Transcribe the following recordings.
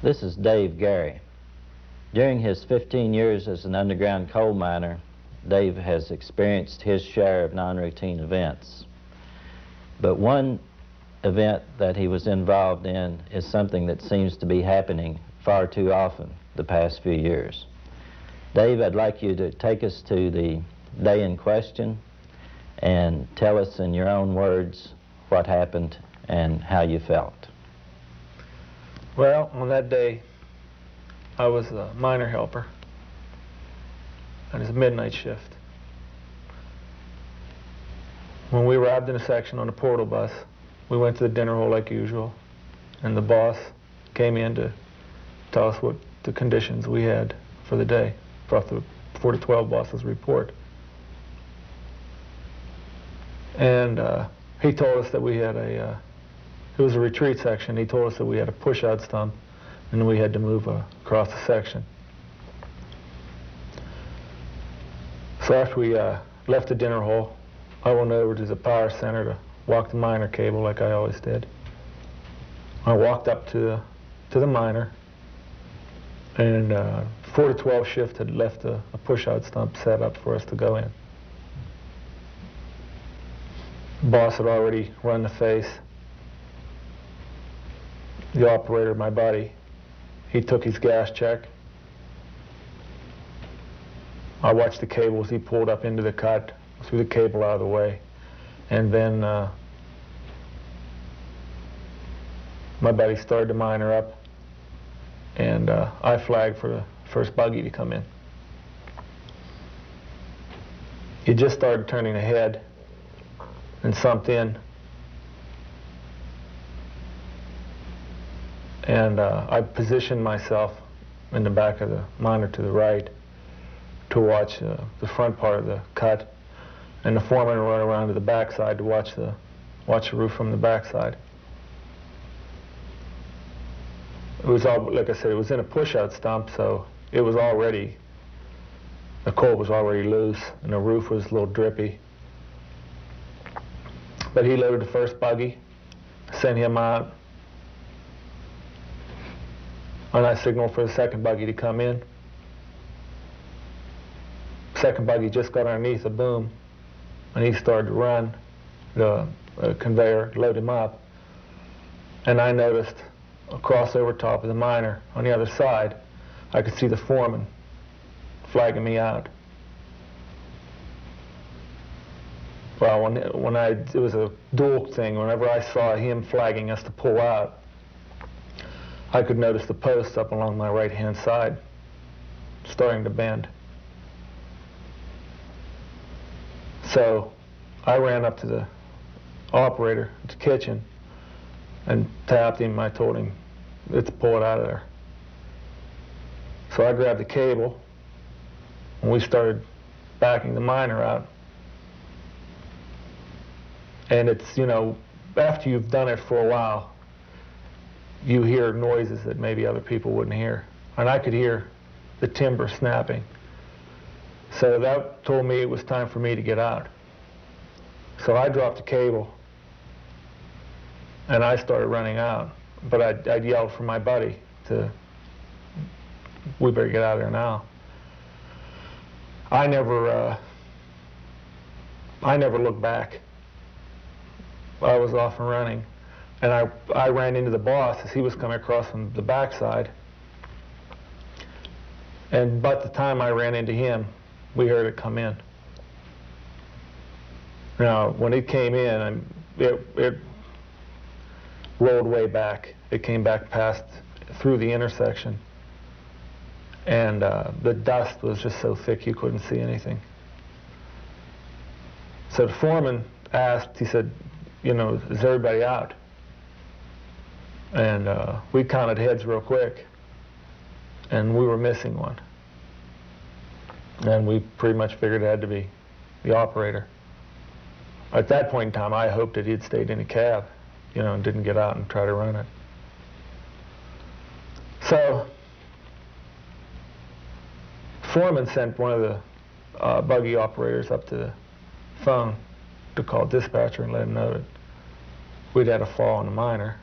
This is Dave Garry. During his 15 years as an underground coal miner, Dave has experienced his share of non-routine events. But one event that he was involved in is something that seems to be happening far too often the past few years. Dave, I'd like you to take us to the day in question and tell us in your own words what happened and how you felt. Well, on that day, I was a miner helper, and it's a midnight shift. When we arrived in a section on the portal bus, we went to the dinner hall like usual, and the boss came in to tell us what the conditions we had for the day, brought the 4 to 12 boss's report. And he told us that we had it was a retreat section. He told us that we had a push-out stump and we had to move across the section. So after we left the dinner hall, I went over to the power center to walk the miner cable like I always did. I walked up to the miner, and 4 to 12 shift had left a push-out stump set up for us to go in. The boss had already run the face. The operator, my buddy, he took his gas check. I watched the cable as he pulled up into the cut, threw the cable out of the way, and then my buddy started the miner up, and I flagged for the first buggy to come in. He just started turning ahead and thumped in. And I positioned myself in the back of the miner to the right to watch the front part of the cut, and the foreman run around to the backside to watch the roof from the backside. It was all, like I said, it was in a push-out stump, so it was already, the coal was already loose, and the roof was a little drippy. But he loaded the first buggy, sent him out, and I signaled for the second buggy to come in. Second buggy just got underneath the boom, and he started to run the conveyor, load him up. And I noticed across over top of the miner on the other side, I could see the foreman flagging me out. Well, it was a dual thing. Whenever I saw him flagging us to pull out, I could notice the posts up along my right-hand side starting to bend. So I ran up to the operator at the kitchen and tapped him. I told him, let's pull it out of there. So I grabbed the cable and we started backing the miner out. And it's, you know, after you've done it for a while, you hear noises that maybe other people wouldn't hear. And I could hear the timber snapping. So that told me it was time for me to get out. So I dropped the cable and I started running out. But I'd yelled for my buddy we better get out of there now. I never looked back. I was off and running. And I ran into the boss as he was coming across from the backside. And by the time I ran into him, we heard it come in. Now, when it came in, it rolled way back. It came back through the intersection. And the dust was just so thick you couldn't see anything. So the foreman asked, he said, you know, is everybody out? And we counted heads real quick, and we were missing one. And we pretty much figured it had to be the operator. At that point in time, I hoped that he'd stayed in the cab, you know, and didn't get out and try to run it. So, foreman sent one of the buggy operators up to the phone to call dispatcher and let him know that we'd had a fall on the miner.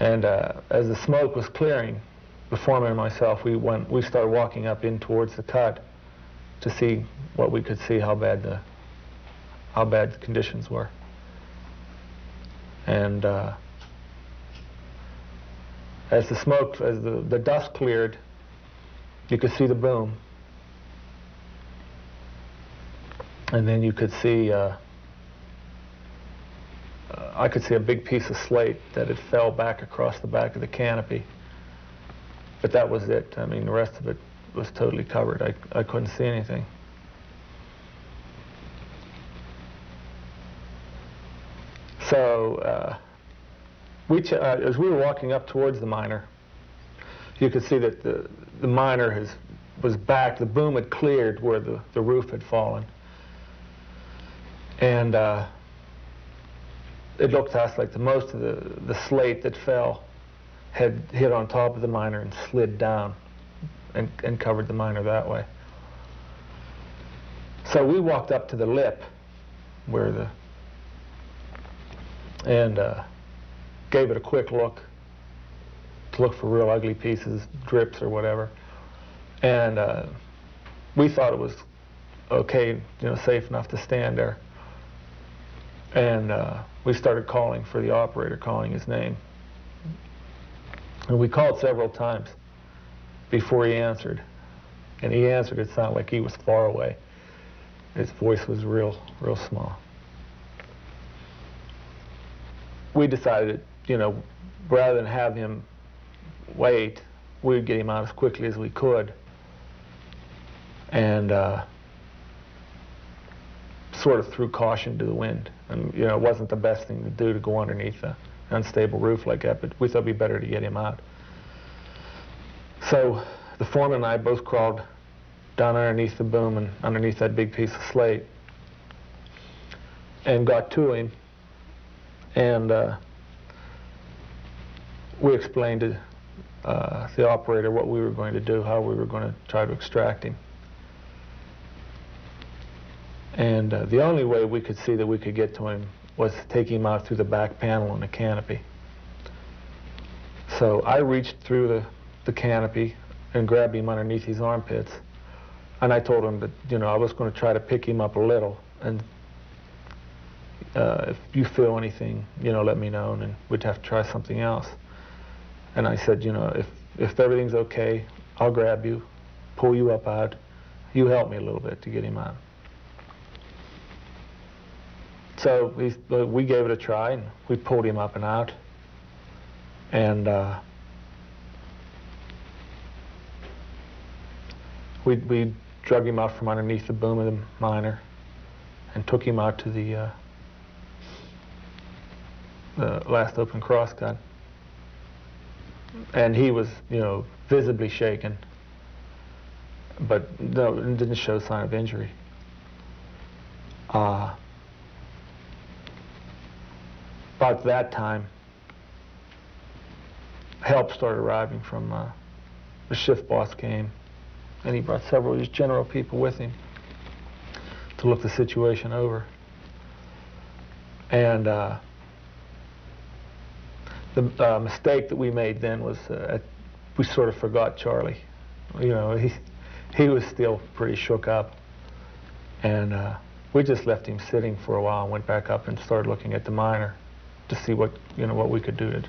And as the smoke was clearing, the foreman and myself, we started walking up in towards the cut to see what we could see, how bad the conditions were. And as the dust cleared, you could see the boom. And then you could see, I could see a big piece of slate that had fell back across the back of the canopy. But that was it. I mean, the rest of it was totally covered. I couldn't see anything. So as we were walking up towards the miner, you could see that the miner was back. The boom had cleared where the roof had fallen. And it looked to us like most of the slate that fell had hit on top of the miner and slid down and covered the miner that way. So we walked up to the lip where and gave it a quick look to look for real ugly pieces, drips or whatever. And we thought it was okay, safe enough to stand there. And we started calling for the operator, calling his name. And we called several times before he answered. And he answered, it sounded like he was far away. His voice was real small. We decided, rather than have him wait, we'd get him out as quickly as we could. And sort of threw caution to the wind. And, it wasn't the best thing to do to go underneath an unstable roof like that, but we thought it'd be better to get him out. So the foreman and I both crawled down underneath the boom and underneath that big piece of slate and got to him. And we explained to the operator what we were going to do, how we were going to try to extract him. And the only way we could see that we could get to him was to take him out through the back panel in the canopy. So I reached through the canopy and grabbed him underneath his armpits. And I told him that, I was going to try to pick him up a little. And if you feel anything, let me know, and then we'd have to try something else. And I said, if everything's okay, I'll grab you, pull you up out. You help me a little bit to get him out. So we gave it a try, and we pulled him up and out. And we drug him out from underneath the boom of the miner and took him out to the last open crosscut. And he was, visibly shaken, but no, it didn't show sign of injury. About that time, help started arriving from the shift boss came, and he brought several of his general people with him to look the situation over. And the mistake that we made then was we sort of forgot Charlie. He was still pretty shook up, and we just left him sitting for a while and went back up and started looking at the miner to see what we could do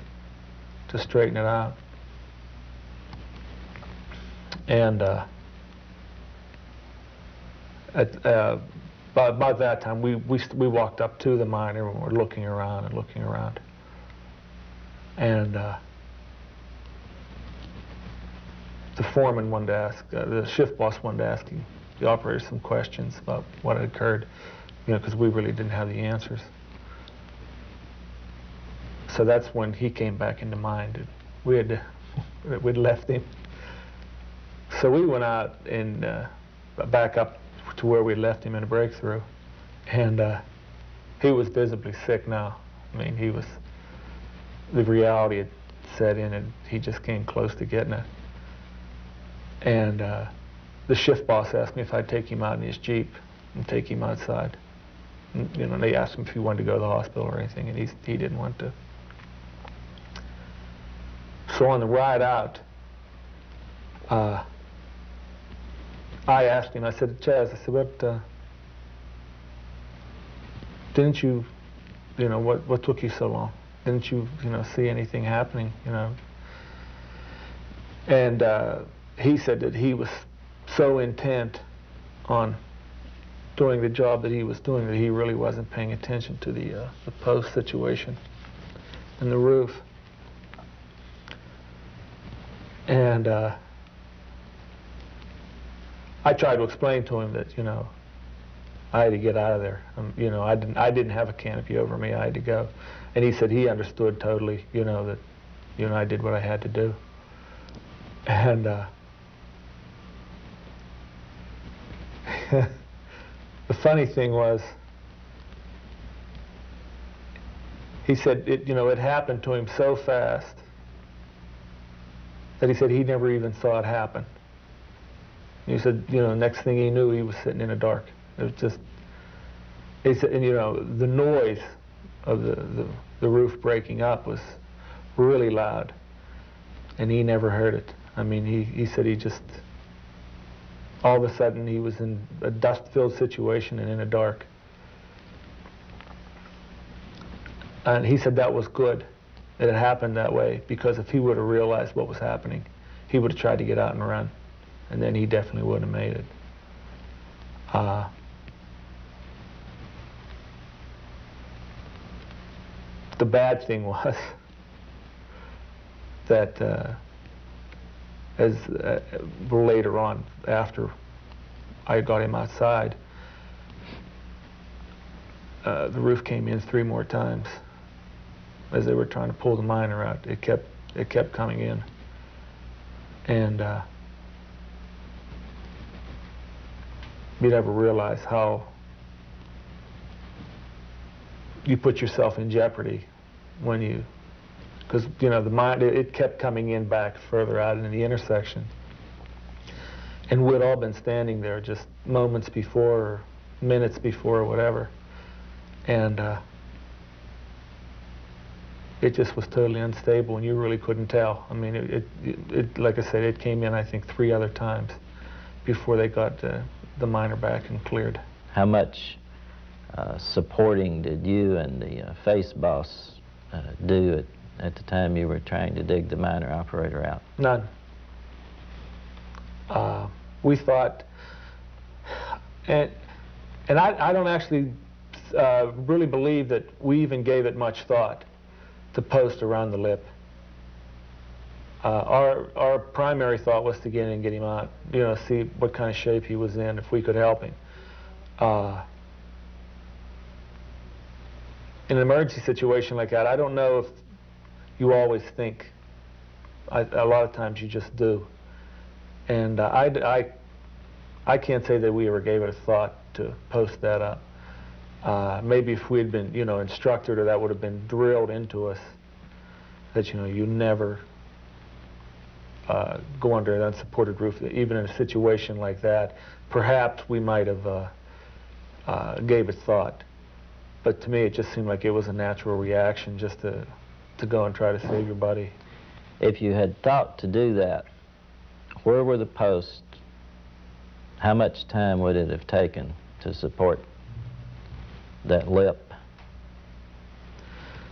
to straighten it out. And about that time, we walked up to the miner and were looking around and looking around. And the foreman wanted to ask, the shift boss wanted to ask the operator some questions about what had occurred, because we really didn't have the answers. So that's when he came back into mind. We'd left him. So we went out and back up to where we'd left him in a breakthrough, and he was visibly sick now. I mean, the reality had set in, and he just came close to getting it. And the shift boss asked me if I'd take him out in his Jeep and take him outside. And they asked him if he wanted to go to the hospital or anything, and he didn't want to. So on the ride out, I asked him, I said, Chaz, I said, what, didn't you, what took you so long? Didn't you, see anything happening, And he said that he was so intent on doing the job that he was doing that he really wasn't paying attention to the post situation and the roof. And I tried to explain to him that, I had to get out of there. I didn't have a canopy over me. I had to go. And he said he understood totally, that, I did what I had to do. And the funny thing was, he said it happened to him so fast that he said he never even saw it happen. He said, next thing he knew, he was sitting in the dark. It was just, he said, and the noise of the roof breaking up was really loud, and he never heard it. I mean, he said he just, all of a sudden he was in a dust-filled situation and in the dark. And he said that was good, that it happened that way, because if he would have realized what was happening, he would have tried to get out and run, and then he definitely wouldn't have made it. The bad thing was that later on, after I got him outside, the roof came in 3 more times as they were trying to pull the miner out. It kept coming in, and you never realize how you put yourself in jeopardy when you, because the mine, it kept coming in back further out in the intersection, and we'd all been standing there just moments before or minutes before or whatever, and it just was totally unstable, and you really couldn't tell. I mean, it like I said, it came in I think 3 other times before they got the miner back and cleared. How much supporting did you and the face boss do at the time you were trying to dig the miner operator out? None. We thought, and I don't actually really believe that we even gave it much thought to post around the lip. Our primary thought was to get in and get him out, see what kind of shape he was in, if we could help him. In an emergency situation like that, I don't know if you always think. A lot of times you just do. And I can't say that we ever gave it a thought to post that up. Maybe if we had been, instructed, or that would have been drilled into us, that, you never go under an unsupported roof, even in a situation like that. Perhaps we might have gave it thought. But to me, it just seemed like it was a natural reaction just to go and try to save your buddy. If you had thought to do that, where were the posts? How much time would it have taken to support that lip,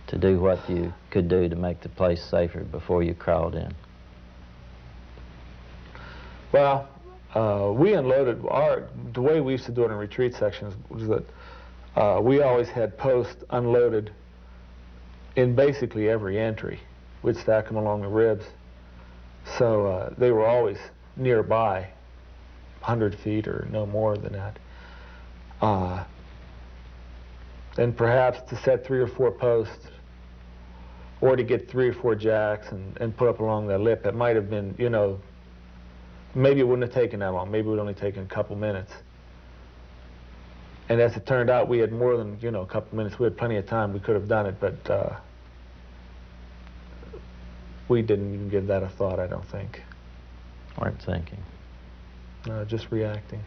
to do what you could do to make the place safer before you crawled in? Well, we unloaded, the way we used to do it in retreat sections was that we always had posts unloaded in basically every entry. We'd stack them along the ribs. So they were always nearby, 100 feet or no more than that. And perhaps to set 3 or 4 posts, or to get 3 or 4 jacks and put up along that lip, it might have been, maybe it wouldn't have taken that long. Maybe it would only taken a couple minutes. And as it turned out, we had more than, a couple minutes. We had plenty of time. We could have done it, but we didn't even give that a thought, I don't think. Weren't thinking. Just reacting.